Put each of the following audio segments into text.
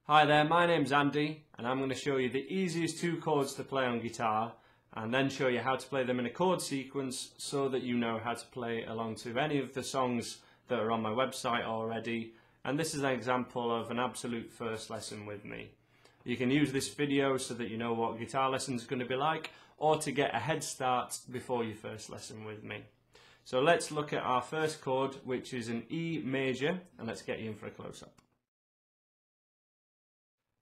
Hi there, my name's Andy and I'm going to show you the easiest two chords to play on guitar and then show you how to play them in a chord sequence so that you know how to play along to any of the songs that are on my website already. And this is an example of an absolute first lesson with me. You can use this video so that you know what guitar lesson is going to be like, or to get a head start before your first lesson with me. So let's look at our first chord, which is an E major, and let's get you in for a close-up.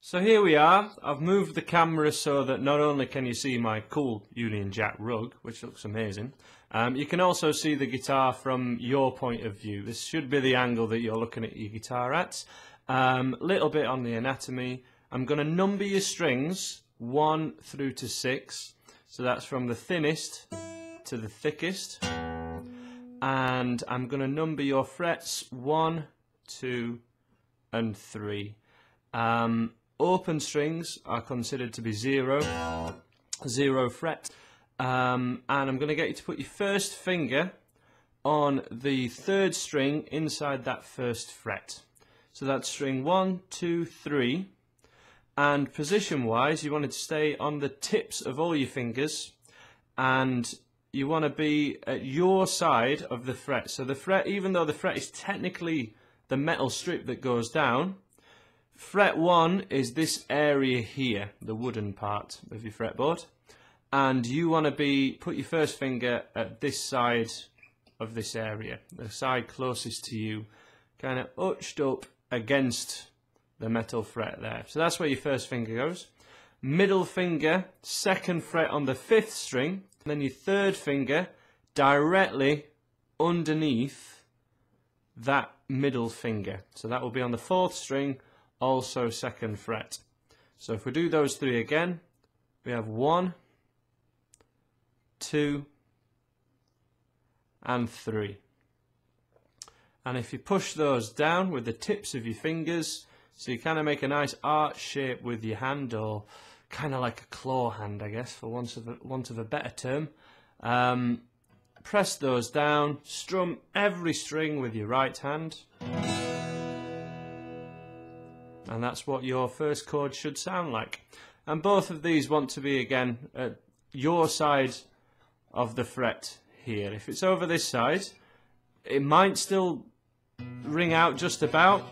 So here we are. I've moved the camera so that not only can you see my cool Union Jack rug, which looks amazing, you can also see the guitar from your point of view. This should be the angle that you're looking at your guitar at. Little bit on the anatomy. I'm going to number your strings 1 through to 6. So that's from the thinnest to the thickest. And I'm going to number your frets 1, 2 and 3. Open strings are considered to be 0 fret, and I'm going to get you to put your first finger on the third string inside that first fret. So that's string 1, 2, 3, and position wise you want to stay on the tips of all your fingers, and you want to be at your side of the fret. So the fret, even though the fret is technically the metal strip that goes down, fret 1 is this area here, the wooden part of your fretboard, and you want to put your first finger at this side of this area, the side closest to you, kind of arched up against the metal fret there. So that's where your first finger goes. Middle finger, second fret on the 5th string, and then your third finger directly underneath that middle finger. So that will be on the 4th string, also 2nd fret. So if we do those 3 again, we have 1, 2 and 3. And if you push those down with the tips of your fingers, so you kind of make a nice arch shape with your hand, or kind of like a claw hand, I guess, for want of a better term. Press those down, strum every string with your right hand, and that's what your first chord should sound like. And both of these want to be again at your side of the fret here. If it's over this side, it might still ring out just about,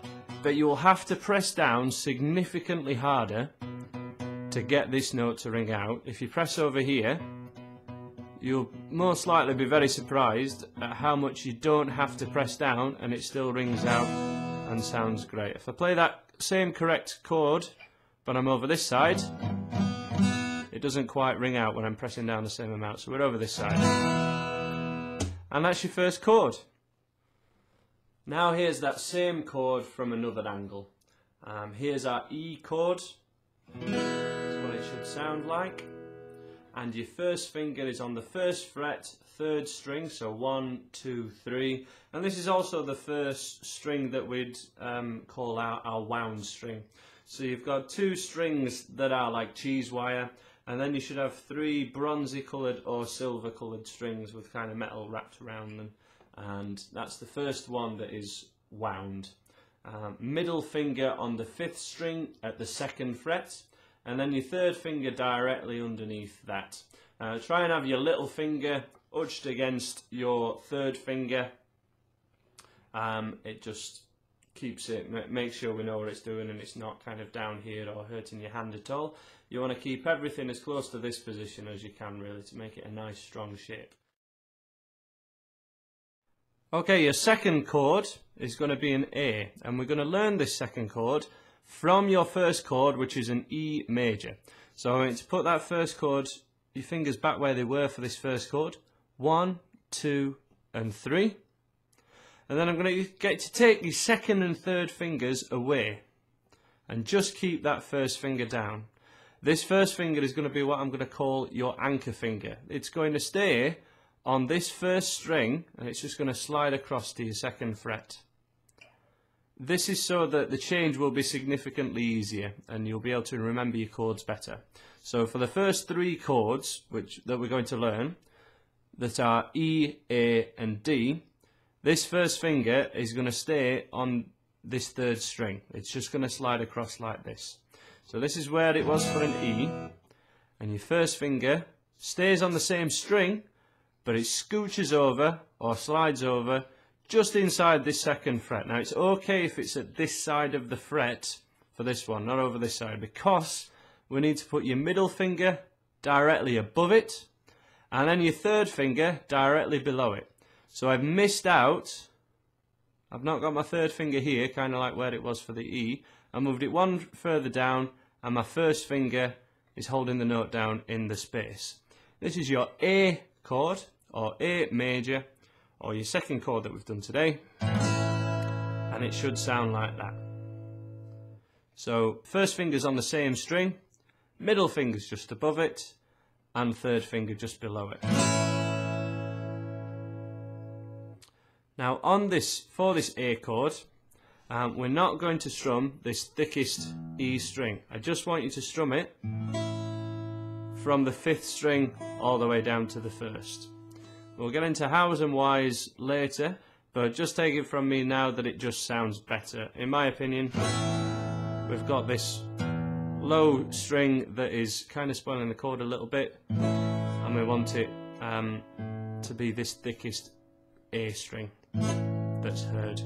but you will have to press down significantly harder to get this note to ring out. If you press over here, you'll most likely be very surprised at how much you don't have to press down and it still rings out and sounds great. If I play that same correct chord but I'm over this side, it doesn't quite ring out when I'm pressing down the same amount. So we're over this side, and that's your first chord. Now here's that same chord from another angle. Here's our E chord. That's what it should sound like. And your first finger is on the 1st fret, 3rd string, so 1, 2, 3. And this is also the first string that we'd call our wound string. So you've got 2 strings that are like cheese wire, and then you should have 3 bronzy coloured or silver coloured strings with kind of metal wrapped around them. And that's the first one that is wound. Middle finger on the 5th string at the 2nd fret, and then your 3rd finger directly underneath that. Try and have your little finger arched against your 3rd finger. It just keeps it, makes sure we know what it's doing and it's not kind of down here or hurting your hand at all. You want to keep everything as close to this position as you can, really, to make it a nice strong shape. Okay, your second chord is going to be an A, and we're going to learn this second chord from your first chord, which is an E major. So I'm going to put that first chord, your fingers back where they were for this first chord, 1, 2 and 3, and then I'm going to get to take your 2nd and 3rd fingers away and just keep that first finger down. This first finger is going to be what I'm going to call your anchor finger. It's going to stay on this 1st string and it's just going to slide across to your 2nd fret. This is so that the change will be significantly easier and you'll be able to remember your chords better. So for the first 3 chords that we're going to learn, that are E, A and D, this first finger is going to stay on this third string. It's just going to slide across like this. So this is where it was for an E, and your first finger stays on the same string, but it scooches over or slides over just inside this second fret. Now it's okay if it's at this side of the fret for this one, not over this side, because we need to put your middle finger directly above it and then your third finger directly below it. So I've missed out, I've not got my third finger here, kind of like where it was for the E. I moved it one further down and my first finger is holding the note down in the space. This is your A chord, or A major, or your second chord that we've done today, and it should sound like that. So first finger's on the same string, middle finger's just above it, and third finger just below it. Now on this, for this A chord, we're not going to strum this thickest E string. I just want you to strum it from the 5th string all the way down to the 1st. We'll get into hows and whys later, but just take it from me now that it just sounds better. In my opinion, we've got this low string that is kind of spoiling the chord a little bit, and we want it to be this thickest A string that's heard.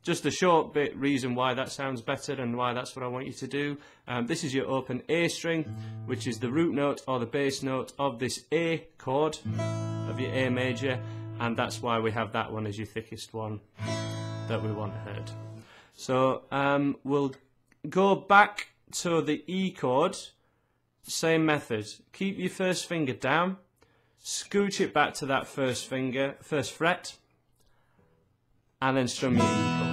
Just a short bit reason why that sounds better and why that's what I want you to do. This is your open A string, which is the root note or the bass note of this A chord of your A major, and that's why we have that one as your thickest one that we want heard. So we'll go back to the E chord, same method. Keep your first finger down, scooch it back to that first fret, and then strum your E chord.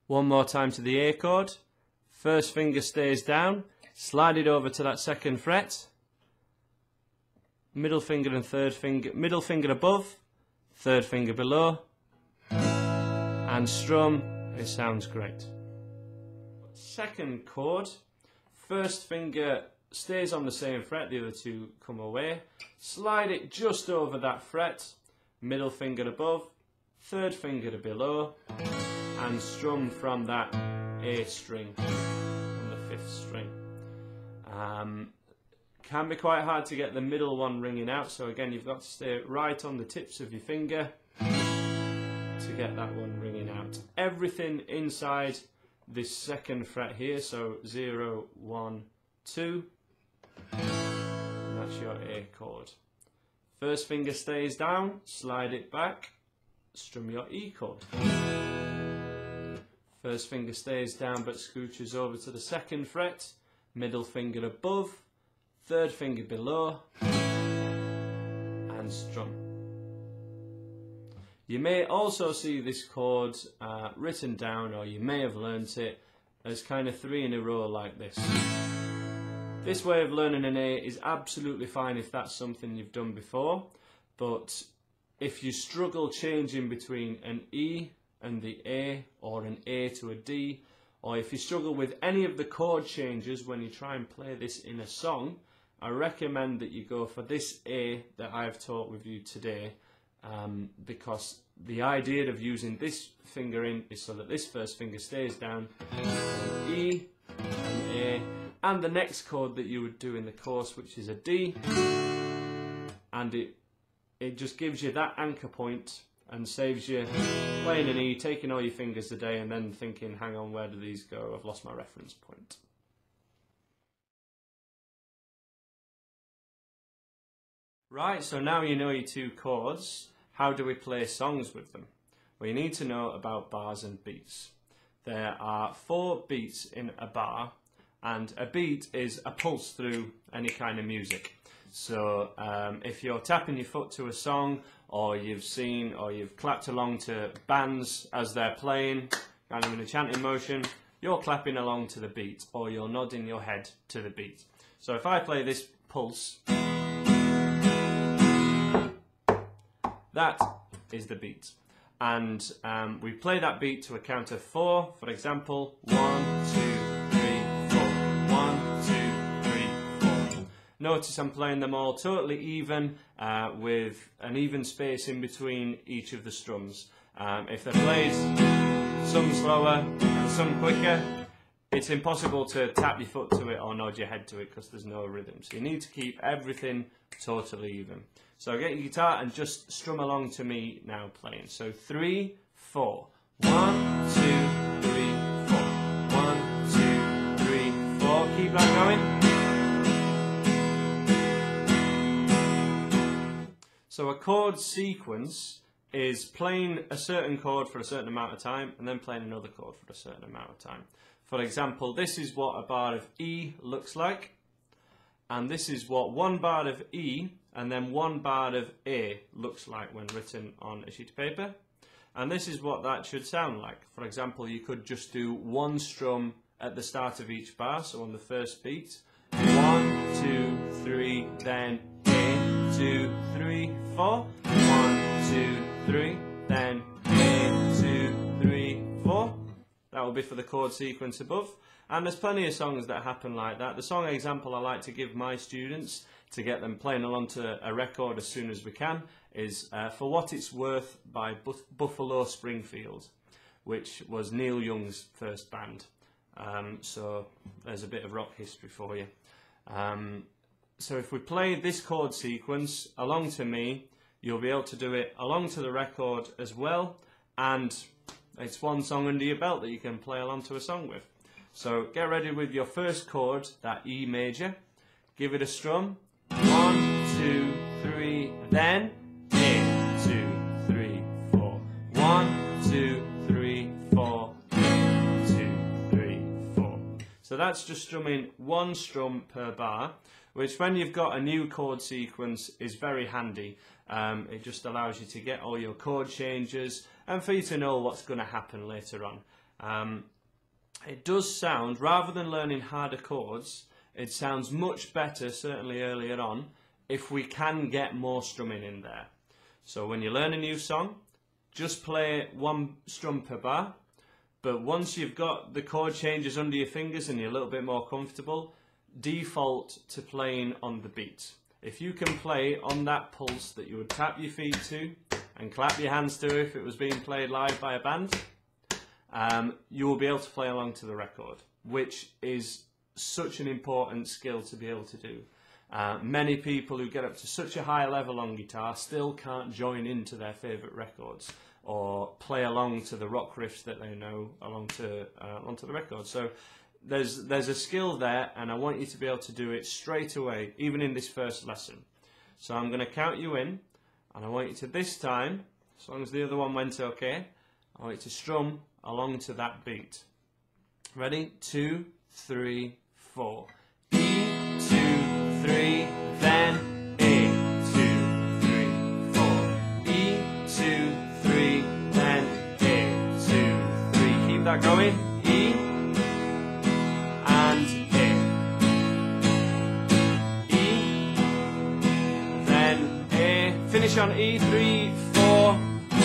One more time to the A chord. First finger stays down, slide it over to that second fret, middle finger and third finger, middle finger above, third finger below, and strum. It sounds great. Second chord, first finger stays on the same fret, the other two come away, slide it just over that fret, middle finger above, third finger to below, and strum from that A string, from the 5th string. Can be quite hard to get the middle one ringing out, so again you've got to stay right on the tips of your finger to get that one ringing out. Everything inside this second fret here, so 0, 1, 2, and that's your A chord. First finger stays down, slide it back, strum your E chord. First finger stays down but scooches over to the second fret, middle finger above, third finger below, and strum. You may also see this chord written down, or you may have learnt it as kind of 3 in a row like this. This way of learning an A is absolutely fine if that's something you've done before, but if you struggle changing between an E and the A, or an A to a D, or if you struggle with any of the chord changes when you try and play this in a song, I recommend that you go for this A that I've taught with you today, because the idea of using this finger in is so that this first finger stays down, and E and A, and the next chord that you would do in the course, which is a D, and it just gives you that anchor point and saves you playing an E, taking all your fingers a day, and then thinking, hang on, where do these go? I've lost my reference point. Right, so now you know your 2 chords. How do we play songs with them? Well, you need to know about bars and beats. There are 4 beats in a bar, and a beat is a pulse through any kind of music. So if you're tapping your foot to a song, or you've seen or you've clapped along to bands as they're playing, kind of in a chanting motion, you're clapping along to the beat, or you're nodding your head to the beat. So if I play this pulse, that is the beat. And we play that beat to a count of 4. For example, 1, 2, 3, 4. 1, 2, 3, 4. notice I'm playing them all totally even, with an even space in between each of the strums. If they're played some slower and some quicker, it's impossible to tap your foot to it or nod your head to it because there's no rhythm. So you need to keep everything totally even. So get your guitar and just strum along to me now playing. So 3, 4. 1, 2, 3, 4. 1, 2, 3, 4. Keep that going. So a chord sequence is playing a certain chord for a certain amount of time and then playing another chord for a certain amount of time. For example, this is what a bar of E looks like, and this is what one bar of E and then one bar of A looks like when written on a sheet of paper. And this is what that should sound like. For example, you could just do one strum at the start of each bar, so on the first beat. 1, 2, 3, then A, 2, 3, 4. 1, 2, 3, then A, 2, 3, 4. That will be for the chord sequence above. And there's plenty of songs that happen like that. The song example I like to give my students to get them playing along to a record as soon as we can is For What It's Worth by Buffalo Springfield, which was Neil Young's first band. So there's a bit of rock history for you. So if we play this chord sequence along to me, you'll be able to do it along to the record as well, and it's one song under your belt that you can play along to a song with. So get ready with your first chord, that E major. Give it a strum. 1, 2, 3, then A, 2, 3, 4. 1, 2, 3, 4. 2, 3, 4. So that's just strumming one strum per bar, which when you've got a new chord sequence is very handy. It just allows you to get all your chord changes and for you to know what's going to happen later on. It does sound, rather than learning harder chords, it sounds much better, certainly earlier on, if we can get more strumming in there. So when you learn a new song, just play one strum per bar, but once you've got the chord changes under your fingers and you're a little bit more comfortable, default to playing on the beat. If you can play on that pulse that you would tap your feet to and clap your hands to if it was being played live by a band, you will be able to play along to the record, which is such an important skill to be able to do. Many people who get up to such a high level on guitar still can't join into their favourite records or play along to the rock riffs that they know along to the record. So there's a skill there, and I want you to be able to do it straight away, even in this first lesson. So I'm going to count you in, and I want you to this time, as long as the other one went okay, I want you to strum along to that beat. Ready? 2, 3, 4. E, 2, 3, then A, 2, 3, 4. E, 2, 3, then A, 2, 3. Keep that going. E and A. E, then A. Finish on E, 3, 4. E.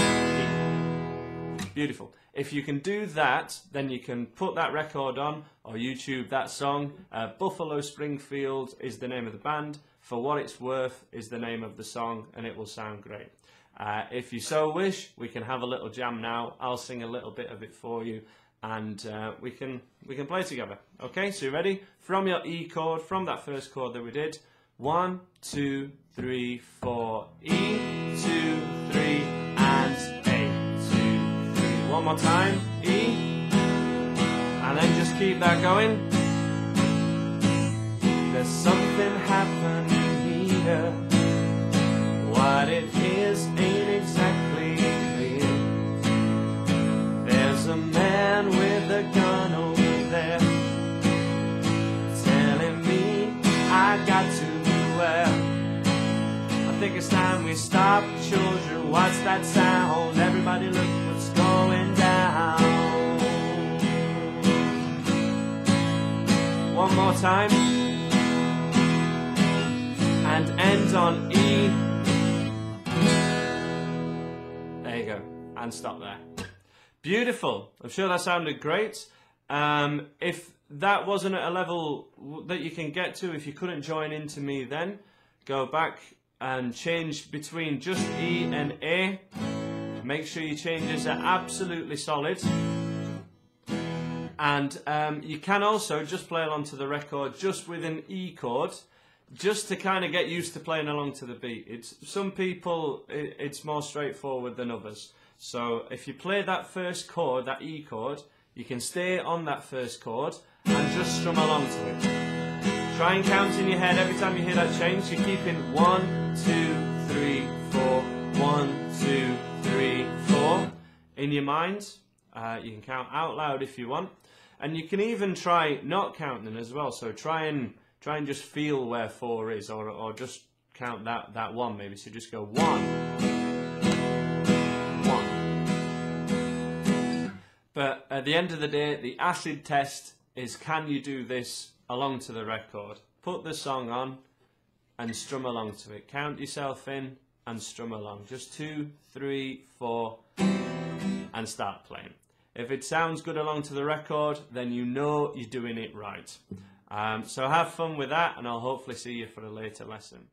Beautiful. If you can do that, then you can put that record on or YouTube that song. Buffalo Springfield is the name of the band. For What It's Worth is the name of the song, and it will sound great. If you so wish, we can have a little jam now. I'll sing a little bit of it for you, and we can play together. Okay, so you ready? From your E chord, from that first chord that we did. 1, 2, 3, 4. E, 2, 3, and A. One more time, E, and then just keep that going. There's something happening here. What it is ain't exactly clear. There's a man with a gun over there telling me I got to beware. I think it's time we stop, children. What's that sound? Everybody look what's going down. One more time. And end on E. There you go. And stop there. Beautiful. I'm sure that sounded great. If that wasn't at a level that you can get to if you couldn't join into me then, go back and change between just E and A. Make sure your changes are absolutely solid. And you can also just play along to the record just with an E chord, just to kind of get used to playing along to the beat. Some people, it's more straightforward than others. So if you play that first chord, that E chord, you can stay on that first chord and just strum along to it. Try and count in your head every time you hear that change. You're keeping 1, 2, 3, 4, 1, 2, 3, 4 in your mind. You can count out loud if you want, and you can even try not counting as well. So try and just feel where 4 is, or just count that 1 maybe. So just go 1, 1. But at the end of the day, the acid test is, can you do this along to the record? Put the song on and strum along to it. Count yourself in and strum along. Just 2, 3, 4, and start playing. If it sounds good along to the record, then you know you're doing it right. So have fun with that, and I'll hopefully see you for a later lesson.